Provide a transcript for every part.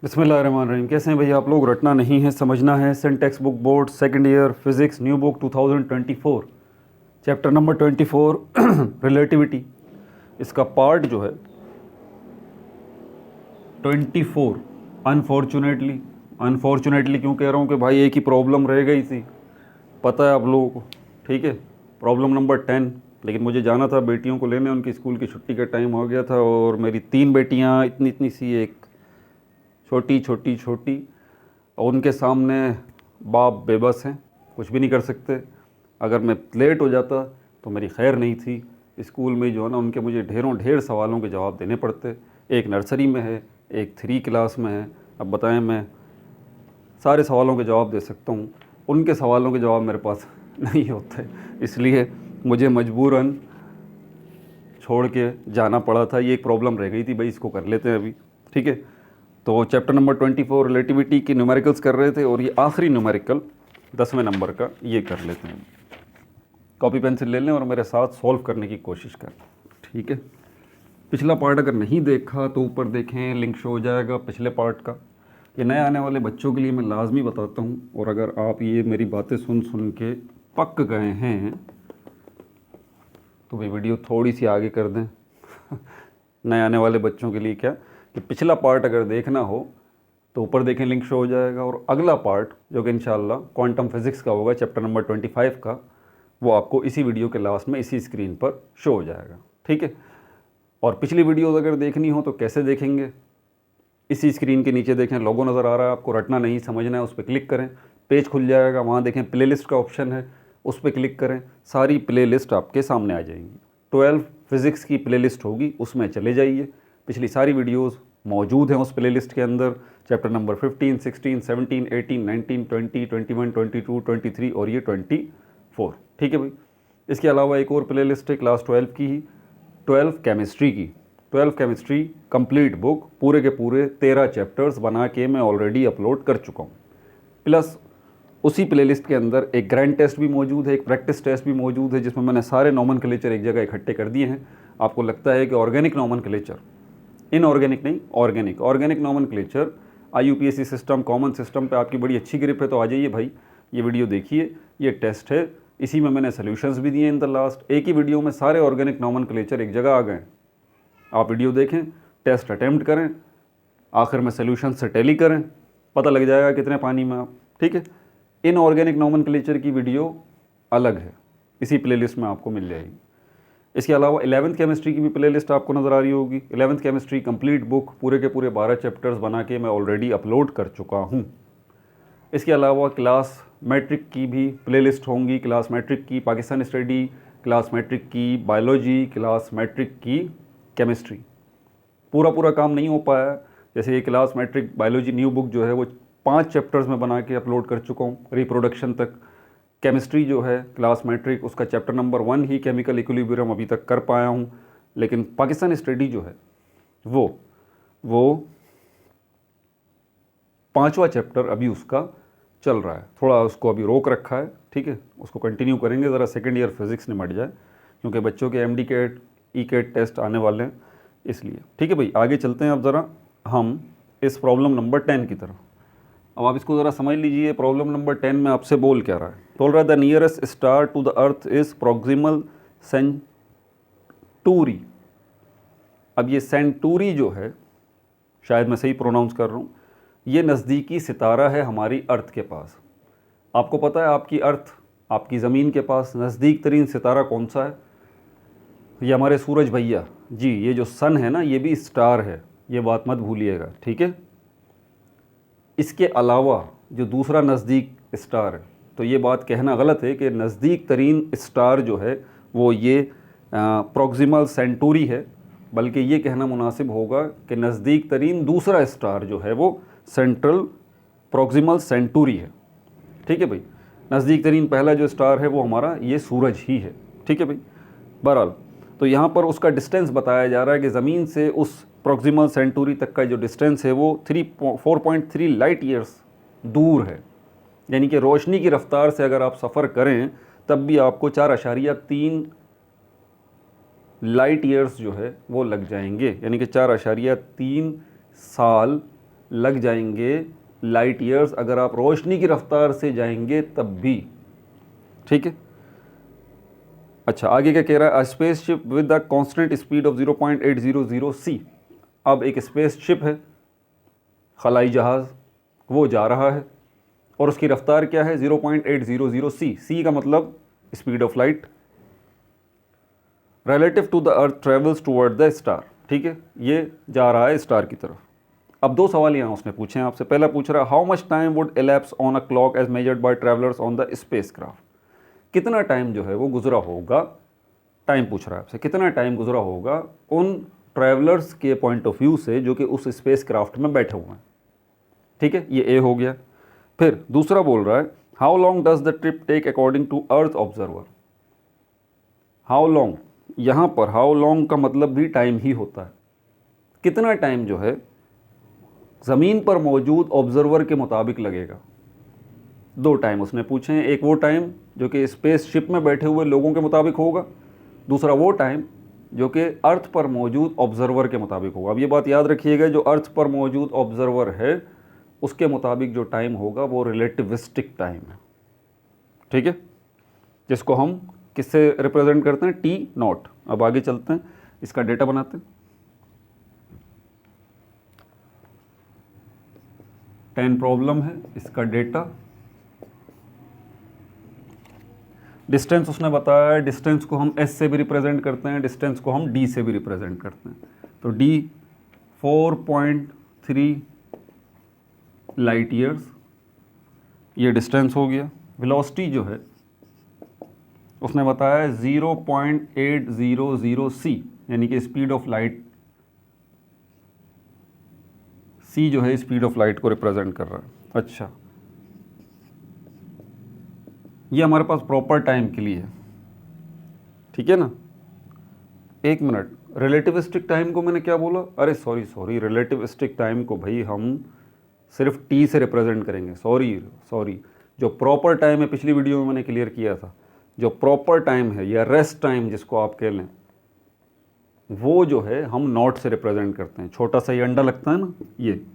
बिस्मिल्लाहिर्रहमानिर्रहीम। कैसे हैं भैया आप लोग? रटना नहीं है, समझना है। सेंट text book board second year physics new book 2024 chapter number 24 relativity. इसका पार्ट जो है 24। अनफॉर्चुनेटली क्यों कह रहा हूँ कि भाई एक ही प्रॉब्लम रह गई थी, पता है आप लोगों को, ठीक है। Problem number 10। लेकिन मुझे जाना था बेटियों को लेने, उनकी स्कूल की छुट्टी का टाइम हो गया था। और मेरी 3 बेटियाँ इतनी इतनी सी, एक छोटी छोटी छोटी, और उनके सामने बाप बेबस हैं, कुछ भी नहीं कर सकते। अगर मैं लेट हो जाता तो मेरी खैर नहीं थी। स्कूल में जो है ना, उनके मुझे ढेर सवालों के जवाब देने पड़ते। एक नर्सरी में है, एक 3 क्लास में है। अब बताएं, मैं सारे सवालों के जवाब दे सकता हूँ, उनके सवालों के जवाब मेरे पास नहीं होते, इसलिए मुझे मजबूरन छोड़ के जाना पड़ा था। ये एक प्रॉब्लम रह गई थी भाई, इसको कर लेते हैं अभी, ठीक है। तो चैप्टर नंबर 24 रिलेटिविटी के न्यूमेरिकल्स कर रहे थे, और ये आखिरी न्यूमेरिकल 10वें नंबर का ये कर लेते हैं। कॉपी पेंसिल ले लें और मेरे साथ सॉल्व करने की कोशिश करें, ठीक है। पिछला पार्ट अगर नहीं देखा तो ऊपर देखें, लिंक शो हो जाएगा पिछले पार्ट का। ये नए आने वाले बच्चों के लिए मैं लाजमी बताता हूँ, और अगर आप ये मेरी बातें सुन सुन के पक गए हैं तो भाई वीडियो थोड़ी सी आगे कर दें। नए आने वाले बच्चों के लिए क्या कि पिछला पार्ट अगर देखना हो तो ऊपर देखें, लिंक शो हो जाएगा। और अगला पार्ट जो कि इंशाल्लाह क्वांटम फिज़िक्स का होगा, चैप्टर नंबर 25 का, वो आपको इसी वीडियो के लास्ट में इसी स्क्रीन पर शो हो जाएगा, ठीक है। और पिछली वीडियो अगर देखनी हो तो कैसे देखेंगे? इसी स्क्रीन के नीचे देखें, लोगो नज़र आ रहा है आपको, रटना नहीं समझना है, उस पर क्लिक करें, पेज खुल जाएगा। वहाँ देखें प्लेलिस्ट का ऑप्शन है, उस पर क्लिक करें, सारी प्लेलिस्ट आपके सामने आ जाएंगी। 12 फिज़िक्स की प्लेलिस्ट होगी, उसमें चले जाइए। पिछली सारी वीडियोस मौजूद हैं उस प्लेलिस्ट के अंदर। चैप्टर नंबर 15, 16, 17, 18, 19, 20, 21, 22, 23 और ये 24, ठीक है भाई। इसके अलावा एक और प्लेलिस्ट है क्लास 12 की ही, 12 केमिस्ट्री की। 12 केमिस्ट्री कंप्लीट बुक, पूरे के पूरे 13 चैप्टर्स बना के मैं ऑलरेडी अपलोड कर चुका हूँ। प्लस उसी प्लेलिस्ट के अंदर एक ग्रैंड टेस्ट भी मौजूद है, एक प्रैक्टिस टेस्ट भी मौजूद है, जिसमें मैंने सारे नॉमेनक्लेचर एक जगह इकट्ठे कर दिए हैं। आपको लगता है कि ऑर्गेनिक नॉमेनक्लेचर, इनऑर्गेनिक नहीं, organic nomenclature IUPAC system, common system पे आपकी बड़ी अच्छी ग्रिप है, तो आ जाइए भाई, ये वीडियो देखिए। ये टेस्ट है, इसी में मैंने सोल्यूशंस भी दिए इन द लास्ट। एक ही वीडियो में सारे ऑर्गेनिक नॉमेनक्लेचर एक जगह आ गए। आप वीडियो देखें, टेस्ट अटैम्प्ट करें, आखिर में सोल्यूशन से टैली करें, पता लग जाएगा कितने पानी में आप, ठीक है। इनऑर्गेनिक नॉमेनक्लेचर की वीडियो अलग है, इसी प्लेलिस्ट में आपको मिल जाएगी। इसके अलावा 11th केमिस्ट्री की भी प्लेलिस्ट आपको नज़र आ रही होगी। 11th केमिस्ट्री कंप्लीट बुक, पूरे के पूरे 12 चैप्टर्स बना के मैं ऑलरेडी अपलोड कर चुका हूँ। इसके अलावा क्लास मैट्रिक की भी प्लेलिस्ट होंगी, क्लास मैट्रिक की पाकिस्तान स्टडी, क्लास मैट्रिक की बायोलॉजी, क्लास मैट्रिक की केमिस्ट्री। पूरा काम नहीं हो पाया, जैसे ये class matric biology new book जो है वो 5 चैप्टर्स में बना के अपलोड कर चुका हूँ, रिप्रोडक्शन तक। केमिस्ट्री जो है क्लास मैट्रिक, उसका चैप्टर नंबर 1 ही केमिकल इक्विलिब्रियम अभी तक कर पाया हूँ। लेकिन पाकिस्तान स्टडी जो है वो 5वां चैप्टर अभी उसका चल रहा है, थोड़ा उसको अभी रोक रखा है, ठीक है। उसको कंटिन्यू करेंगे, ज़रा सेकेंड ईयर फिज़िक्स निमट जाए, क्योंकि बच्चों के MD CAT E CAT test आने वाले हैं, इसलिए, ठीक है भाई। आगे चलते हैं अब ज़रा हम इस प्रॉब्लम नंबर 10 की तरफ। अब आप इसको ज़रा समझ लीजिए। प्रॉब्लम नंबर 10 में आपसे बोल क्या रहा है? बोल रहा है the nearest star to the earth is Proxima Centauri. अब ये सेंटूरी जो है, शायद मैं सही प्रोनाउंस कर रहा हूँ, ये नज़दीकी सितारा है हमारी अर्थ के पास। आपको पता है आपकी अर्थ, आपकी ज़मीन के पास नज़दीक तरीन सितारा कौन सा है? ये हमारे सूरज भैया जी, ये जो सन है ना, ये भी स्टार है, ये बात मत भूलिएगा, ठीक है। इसके अलावा जो दूसरा नज़दीक स्टार है, तो ये बात कहना गलत है कि नज़दीक तरीन स्टार जो है वो ये प्रॉक्सिमल सेंटूरी है, बल्कि ये कहना मुनासिब होगा कि नज़दीक तरीन दूसरा स्टार जो है वो सेंट्रल प्रॉक्सिमल सेंटूरी है, ठीक है भाई। नज़दीक तरीन पहला जो स्टार है वो हमारा ये सूरज ही है, ठीक है भाई। बहरहाल, तो यहाँ पर उसका डिस्टेंस बताया जा रहा है कि ज़मीन से उस प्रॉक्सिमल सेंटूरी तक का जो डिस्टेंस है वो 4.3 लाइट ईयर्स दूर है। यानी कि रोशनी की रफ़्तार से अगर आप सफ़र करें तब भी आपको 4.3 लाइट ईयर्स जो है वो लग जाएंगे, यानी कि 4.3 साल लग जाएंगे लाइट ईयर्स, अगर आप रोशनी की रफ्तार से जाएंगे तब भी। ठीक है, अच्छा आगे क्या कह रहा है, अ spaceship with the constant speed of 0.800 सी। अब एक स्पेसशिप है, खलाई जहाज़, वो जा रहा है और उसकी रफ्तार क्या है 0.800 सी। सी का मतलब speed of light. Relative to the earth travels toward the star. ठीक है, ये जा रहा है स्टार की तरफ। अब दो सवाल यहाँ उसने पूछे हैं आपसे। पहला पूछ रहा है how much time would elapse on a clock as measured by travellers on the spacecraft. कितना टाइम जो है वो गुजरा होगा, टाइम पूछ रहा है आपसे, कितना टाइम गुजरा होगा उन ट्रैवलर्स के पॉइंट ऑफ व्यू से जो कि उस स्पेसक्राफ्ट में बैठे हुए हैं। ठीक है, ये ए हो गया। फिर दूसरा बोल रहा है how long does the trip take according to earth observer. How long, यहाँ पर हाउ लॉन्ग का मतलब भी टाइम ही होता है। कितना टाइम जो है ज़मीन पर मौजूद ऑब्जर्वर के मुताबिक लगेगा। दो टाइम उसने पूछे हैं, एक वो टाइम जो कि स्पेस शिप में बैठे हुए लोगों के मुताबिक होगा, दूसरा वो टाइम जो कि अर्थ पर मौजूद ऑब्जर्वर के मुताबिक होगा। अब ये बात याद रखिएगा, जो अर्थ पर मौजूद ऑब्जर्वर है उसके मुताबिक जो टाइम होगा वो रिलेटिविस्टिक टाइम है। ठीक है, जिसको हम किससे रिप्रेजेंट करते हैं, टी नॉट। अब आगे चलते हैं, इसका डेटा बनाते हैं। 10 प्रॉब्लम है, इसका डेटा। डिस्टेंस उसने बताया है, डिस्टेंस को हम एस से भी रिप्रेजेंट करते हैं, डिस्टेंस को हम डी से भी रिप्रेजेंट करते हैं। तो डी 4.3 लाइट ईयर्स, ये डिस्टेंस हो गया। वेलोसिटी जो है उसने बताया है 0.800 सी, यानी कि स्पीड ऑफ लाइट। सी जो है स्पीड ऑफ लाइट को रिप्रेजेंट कर रहा है। अच्छा, ये हमारे पास प्रॉपर टाइम के लिए है। ठीक है ना, एक मिनट, रिलेटिविस्टिक टाइम को मैंने क्या बोला, अरे सॉरी, रिलेटिविस्टिक टाइम को भाई हम सिर्फ टी से रिप्रेजेंट करेंगे। सॉरी, जो प्रॉपर टाइम है पिछली वीडियो में मैंने क्लियर किया था, जो प्रॉपर टाइम है या रेस्ट टाइम जिसको आप कह लें, वो जो है हम नॉट से रिप्रेजेंट करते हैं। छोटा सा ये अंडा लगता है ना, ये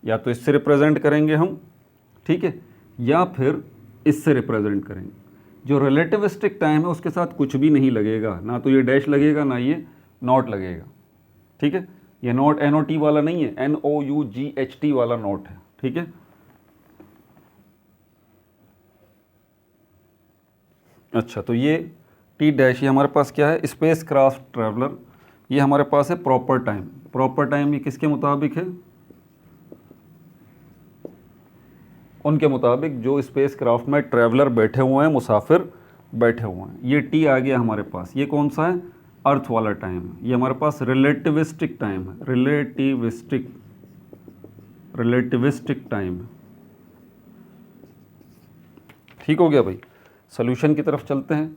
या तो इससे रिप्रेजेंट करेंगे हम, ठीक है, या फिर इससे रिप्रेजेंट करेंगे। जो रिलेटिविस्टिक टाइम है उसके साथ कुछ भी नहीं लगेगा, ना तो ये डैश लगेगा ना ये नॉट लगेगा। ठीक है, ये नॉट NOT वाला नहीं है, NOUGHT वाला नॉट है। ठीक है, अच्छा, तो ये टी डैश, ये हमारे पास क्या है, स्पेस क्राफ्ट ट्रैवलर। ये हमारे पास है प्रॉपर टाइम। प्रॉपर टाइम ये किसके मुताबिक है, उनके मुताबिक जो स्पेस क्राफ्ट में ट्रैवलर बैठे हुए हैं, मुसाफिर बैठे हुए हैं। ये टी आ गया हमारे पास। ये कौन सा है, अर्थ वाला टाइम है। ये हमारे पास रिलेटिविस्टिक टाइम है, रिलेटिविस्टिक टाइम है। ठीक हो गया भाई। सोल्यूशन की तरफ चलते हैं।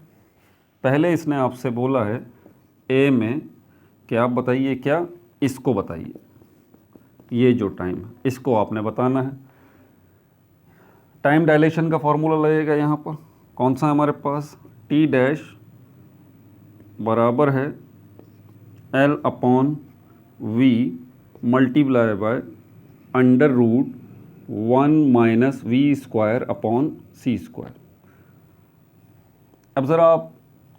पहले इसने आपसे बोला है ए में कि आप बताइए, क्या इसको बताइए, ये जो टाइम है इसको आपने बताना है। टाइम डायलेशन का फॉर्मूला लगेगा यहाँ पर, कौन सा है हमारे पास, टी डैश बराबर है L/V मल्टीप्लाई बाय √1 - V²/C²। अब ज़रा आप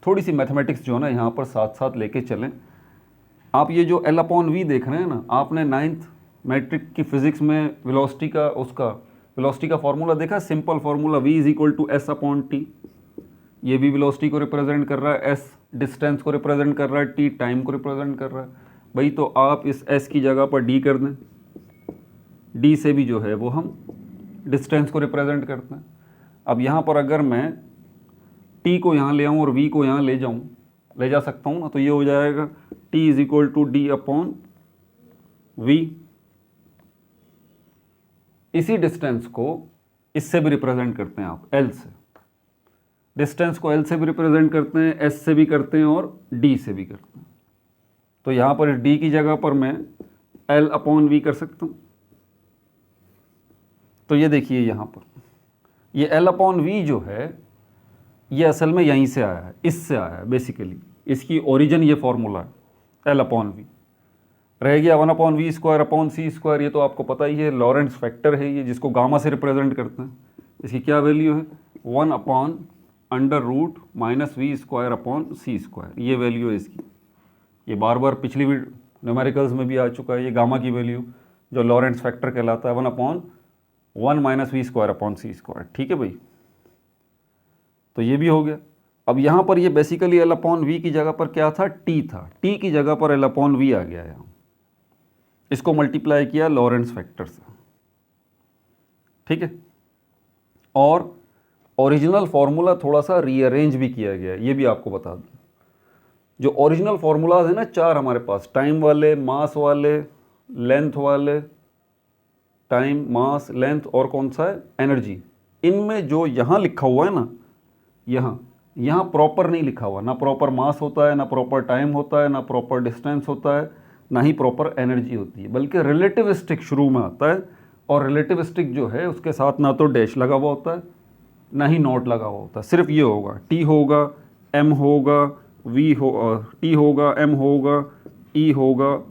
थोड़ी सी मैथमेटिक्स जो है ना यहाँ पर साथ साथ लेके चलें। आप ये जो L/V देख रहे हैं ना, आपने 9th मैट्रिक की फिज़िक्स में वेलोसिटी का फॉर्मूला देखा, सिंपल फार्मूला V = S/T। ये भी वेलोसिटी को रिप्रेजेंट कर रहा है, S डिस्टेंस को रिप्रेजेंट कर रहा है, T टाइम को रिप्रेजेंट कर रहा है। भाई तो आप इस S की जगह पर D कर दें, D से भी जो है वो हम डिस्टेंस को रिप्रेजेंट करते हैं। अब यहाँ पर अगर मैं T को यहाँ ले आऊँ और V को यहाँ ले जा सकता हूँ ना, तो ये हो जाएगा T = D/V। इसी डिस्टेंस को इससे भी रिप्रेजेंट करते हैं आप, L से। डिस्टेंस को L से भी रिप्रेजेंट करते हैं, S से भी करते हैं और D से भी करते हैं। तो यहाँ पर D की जगह पर मैं L/V कर सकता हूँ। तो ये देखिए यहाँ पर ये L/V जो है ये असल में यहीं से आया है, इससे आया है बेसिकली। इसकी ओरिजिन ये फॉर्मूला है L/V। रह गया 1/v² ये तो आपको पता ही है, लॉरेंट्ज फैक्टर है ये, जिसको गामा से रिप्रेजेंट करते हैं। इसकी क्या वैल्यू है? 1/√-v² ये वैल्यू है इसकी। ये बार बार पिछली भी न्यूमेरिकल्स में भी आ चुका है, ये गामा की वैल्यू जो लॉरेंट्ज फैक्टर कहलाता है 1/1 - v²/c²। ठीक है भाई, तो ये भी हो गया। अब यहाँ पर ये बेसिकली L/v की जगह पर क्या था? t था, t की जगह पर L/v आ गया यहाँ। इसको मल्टीप्लाई किया लॉरेंट्ज फैक्टर से, ठीक है। और ओरिजिनल फार्मूला थोड़ा सा रीअरेंज भी किया गया है, ये भी आपको बता दूं। जो ओरिजिनल फार्मूलाज है ना 4 हमारे पास, टाइम वाले, मास वाले, लेंथ वाले, टाइम, मास, लेंथ और कौन सा है? एनर्जी। इनमें जो यहाँ लिखा हुआ है ना, यहाँ प्रॉपर नहीं लिखा हुआ, ना प्रॉपर मास होता है, ना प्रॉपर टाइम होता है, ना प्रॉपर डिस्टेंस होता है, ना ही प्रॉपर एनर्जी होती है, बल्कि रिलेटिविस्टिक शुरू में आता है। और रिलेटिविस्टिक जो है उसके साथ ना तो डैश लगा हुआ होता है, ना ही नॉट लगा हुआ होता है, सिर्फ ये होगा, टी होगा, एम होगा, वी हो, टी होगा, एम होगा, ई होगा,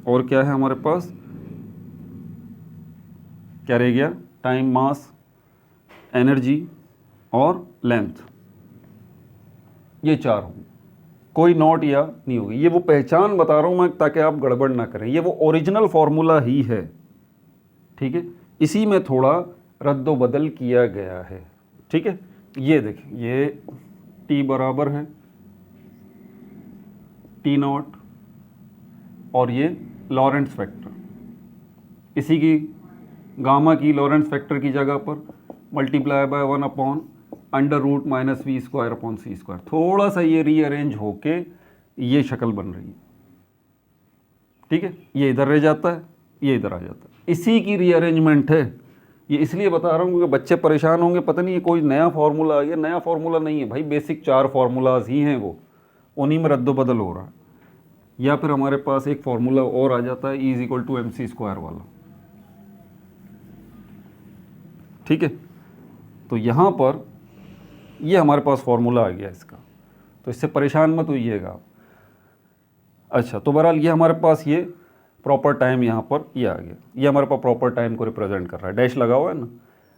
और क्या है हमारे पास? क्या रह गया? टाइम, मास, एनर्जी और लेंथ। ये 4 होंगे, कोई नॉट या नहीं होगी। ये वो पहचान बता रहा हूँ मैं ताकि आप गड़बड़ ना करें, ये वो ओरिजिनल फार्मूला ही है, ठीक है। इसी में थोड़ा रद्दो बदल किया गया है, ठीक है। ये देखें, ये t बराबर है T0 और ये लॉरेंट्ज फैक्टर, इसी की गामा की लॉरेंट्ज फैक्टर की जगह पर मल्टीप्लाई बाय 1/√-v²/c²। थोड़ा सा ये रीअरेंज होके ये शक्ल बन रही है, ठीक है। ये इधर रह जाता है, ये इधर आ जाता है, इसी की रीअरेंजमेंट है। ये इसलिए बता रहा हूँ क्योंकि बच्चे परेशान होंगे, पता नहीं ये कोई नया फार्मूला आ गया। नया फार्मूला नहीं है भाई, बेसिक 4 फार्मूलाज ही हैं, वो उन्हीं में रद्दोबदल हो रहा है। या फिर हमारे पास एक फार्मूला और आ जाता है E = mc² वाला, ठीक है। तो यहाँ पर ये हमारे पास फार्मूला आ गया इसका, तो इससे परेशान मत होइएगा आप। अच्छा, तो बहरहाल ये हमारे पास ये प्रॉपर टाइम यहाँ पर ये आ गया, ये हमारे पास प्रॉपर टाइम को रिप्रेजेंट कर रहा है, डैश लगा हुआ है ना।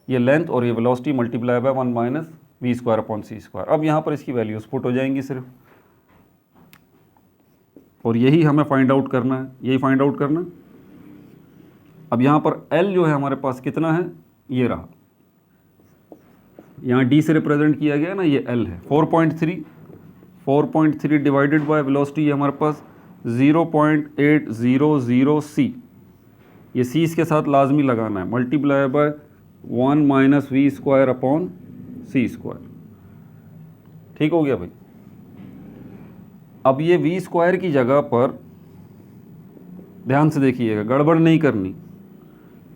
ये लेंथ और ये वेलोसिटी मल्टीप्लाई बाय 1 - v²/c²। अब यहाँ पर इसकी वैल्यूज पुट हो जाएंगी सिर्फ, और यही हमें फाइंड आउट करना है, यही फाइंड आउट करना है। अब यहाँ पर L जो है हमारे पास कितना है? ये रहा, यहाँ D से रिप्रेजेंट किया गया ना, ये L है 4.3 डिवाइडेड बाय वेलोसिटी हमारे पास 0.800 c। ये c इसके साथ लाजमी लगाना है, मल्टीप्लाई बाय 1 - v²/c²। ठीक हो गया भाई। अब ये v² की जगह पर ध्यान से देखिएगा, गड़बड़ नहीं करनी।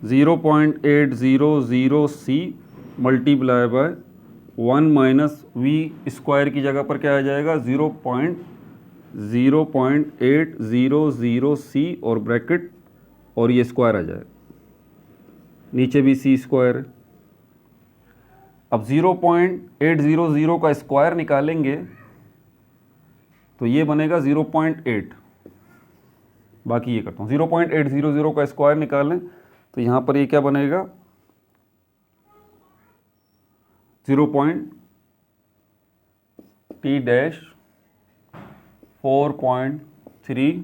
0.800 c मल्टीप्लाई बाय 1 - v² की जगह पर क्या आ जाएगा? 0.800 c और ब्रैकेट और ये स्क्वायर आ जाएगा, नीचे भी c² है। अब 0.800 का स्क्वायर निकालेंगे तो ये बनेगा 0.8। बाकी ये करता हूँ, 0.800 का स्क्वायर निकालें तो यहाँ पर ये क्या बनेगा? 0.T-4.3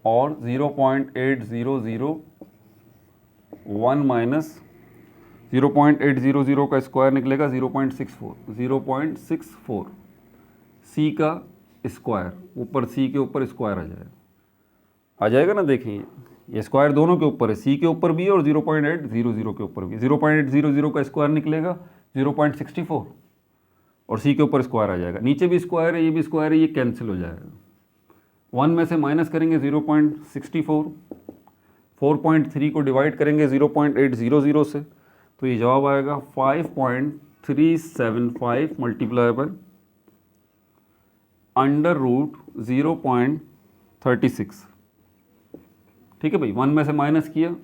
और 0.800 0.800 का स्क्वायर निकलेगा 0.64 सी का स्क्वायर, ऊपर सी के ऊपर स्क्वायर आ जाएगा ना। देखिए ये स्क्वायर दोनों के ऊपर है, सी के ऊपर भी है और 0.800 के ऊपर भी। 0.800 का स्क्वायर निकलेगा 0.64 और सी के ऊपर स्क्वायर आ जाएगा, नीचे भी स्क्वायर है, ये भी स्क्वायर है, ये कैंसिल हो जाएगा। 1 में से माइनस करेंगे 0.64, 4.3 को डिवाइड करेंगे 0.800 से तो ये जवाब आएगा 5.375 मल्टीप्लाई बाय √0.36। ठीक है भाई, 1 में से माइनस किया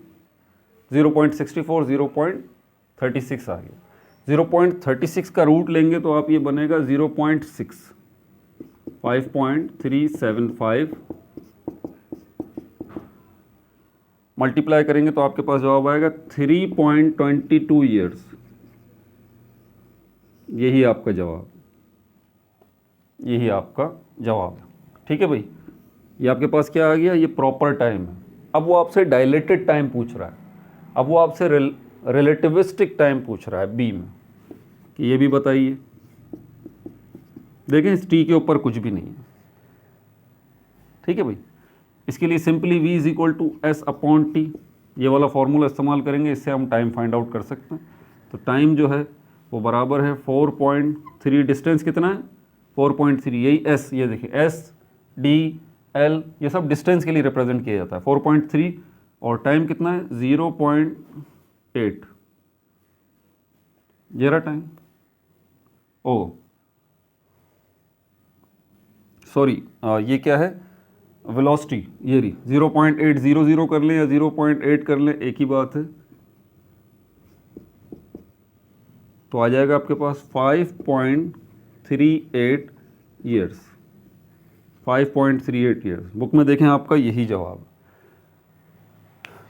0.64, 0.36 आ गया। 0.36 का रूट लेंगे तो आप ये बनेगा 0.6, 5.375 मल्टीप्लाई करेंगे तो आपके पास जवाब आएगा 3.22 ईयर्स। यही आपका जवाब, यही आपका जवाब है। ठीक है भाई, ये आपके पास क्या आ गया, ये प्रॉपर टाइम है। अब वो आपसे डायलेटेड टाइम पूछ रहा है, अब वो आपसे रिलेटिविस्टिक टाइम पूछ रहा है बी में, कि ये भी बताइए। देखें इस टी के ऊपर कुछ भी नहीं है। ठीक है भाई, इसके लिए simply v is equal to S upon T, ये वाला फॉर्मूला इस्तेमाल करेंगे, इससे हम टाइम फाइंड आउट कर सकते हैं। तो टाइम जो है वो बराबर है 4.3, डिस्टेंस कितना है 4.3, यही s, ये देखिए s d l ये सब डिस्टेंस के लिए रिप्रेजेंट किया जाता है, 4.3, और टाइम कितना है 0.8, ये रहा टाइम। ओ सॉरी, ये क्या है, वेलोसिटी, ये रही 0.800 कर लें या 0.8 कर लें, एक ही बात है। तो आ जाएगा आपके पास 5.38 ईयर्स, 5.38 ईयर्स। बुक में देखें आपका यही जवाब,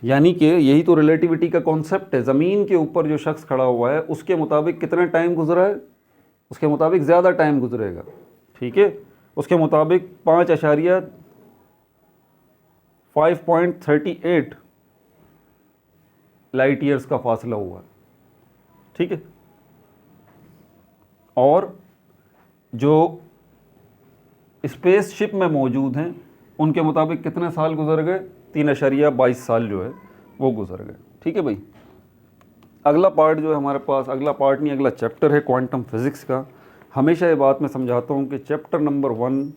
यानी कि यही तो रिलेटिविटी का कॉन्सेप्ट है। ज़मीन के ऊपर जो शख्स खड़ा हुआ है उसके मुताबिक कितना टाइम गुजरा है, उसके मुताबिक ज़्यादा टाइम गुजरेगा। ठीक है, उसके मुताबिक 5.38 लाइट ईयर्स का फासला हुआ है। ठीक है, और जो स्पेसशिप में मौजूद हैं उनके मुताबिक कितने साल गुजर गए, 3.22 साल जो है वो गुजर गए। ठीक है भाई, अगला पार्ट जो है हमारे पास, अगला पार्ट नहीं अगला चैप्टर है क्वांटम फिज़िक्स का। हमेशा ये बात मैं समझाता हूँ कि चैप्टर नंबर 1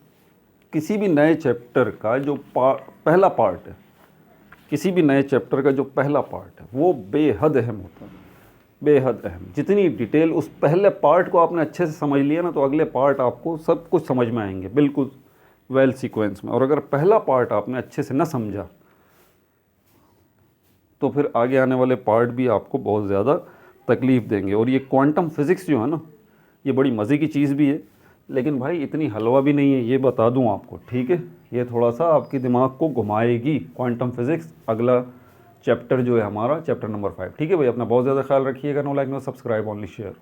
किसी भी नए चैप्टर का जो पहला पार्ट है, किसी भी नए चैप्टर का जो पहला पार्ट है वो बेहद अहम होता है, बेहद अहम। जितनी डिटेल उस पहले पार्ट को आपने अच्छे से समझ लिया ना, तो अगले पार्ट आपको सब कुछ समझ में आएंगे बिल्कुल वेल सीक्वेंस में। और अगर पहला पार्ट आपने अच्छे से ना समझा तो फिर आगे आने वाले पार्ट भी आपको बहुत ज़्यादा तकलीफ़ देंगे। और ये क्वांटम फिज़िक्स जो है ना, ये बड़ी मज़े की चीज़ भी है, लेकिन भाई इतनी हलवा भी नहीं है, ये बता दूं आपको। ठीक है, ये थोड़ा सा आपके दिमाग को घुमाएगी क्वांटम फिज़िक्स, अगला चैप्टर जो है हमारा चैप्टर नंबर 5। ठीक है भाई, अपना बहुत ज़्यादा ख्याल रखिएगा। No like no subscribe, only share.